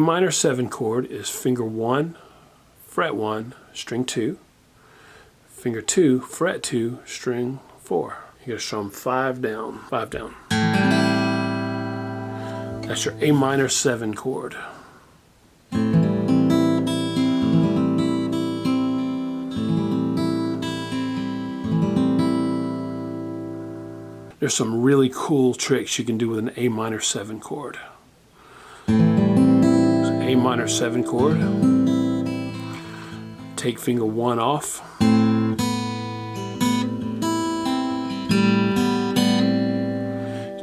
minor 7 chord is finger 1, fret 1, string 2, finger 2, fret 2, string 4. You gotta strum 5 down, 5 down. That's your A minor 7 chord. There's some really cool tricks you can do with an A minor 7 chord. A minor 7 chord. Take finger 1 off.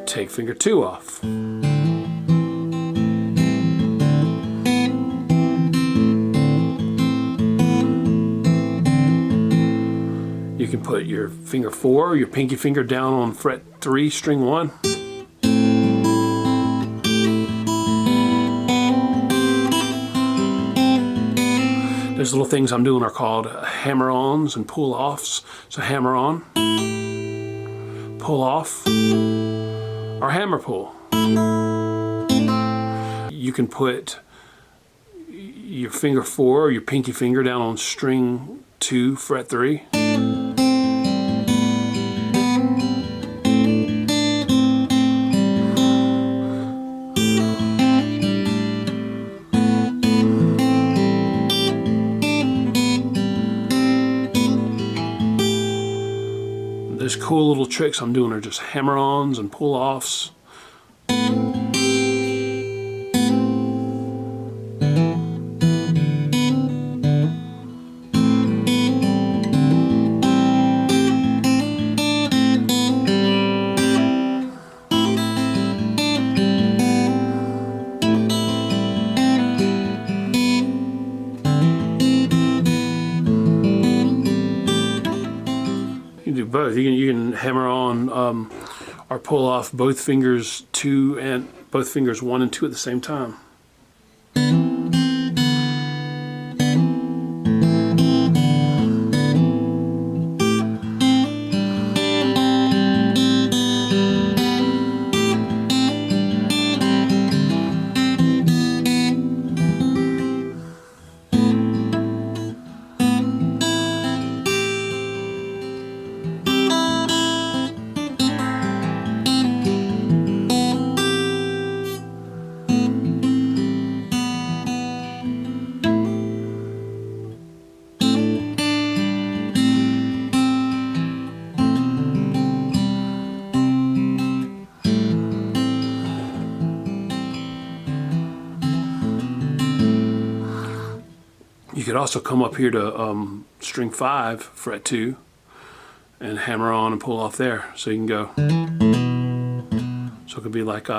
Take finger 2 off. You can put your finger 4, your pinky finger down on fret 3, string 1. Those little things I'm doing are called hammer-ons and pull-offs. So hammer on, pull off, or hammer pull. You can put your finger 4 or your pinky finger down on string 2, fret 3. Those cool little tricks I'm doing are just hammer-ons and pull-offs. You can do both. You can hammer on or pull off both fingers 2 and both fingers 1 and 2 at the same time. You could also come up here to string 5, fret 2, and hammer on and pull off there. So you can go. So it could be like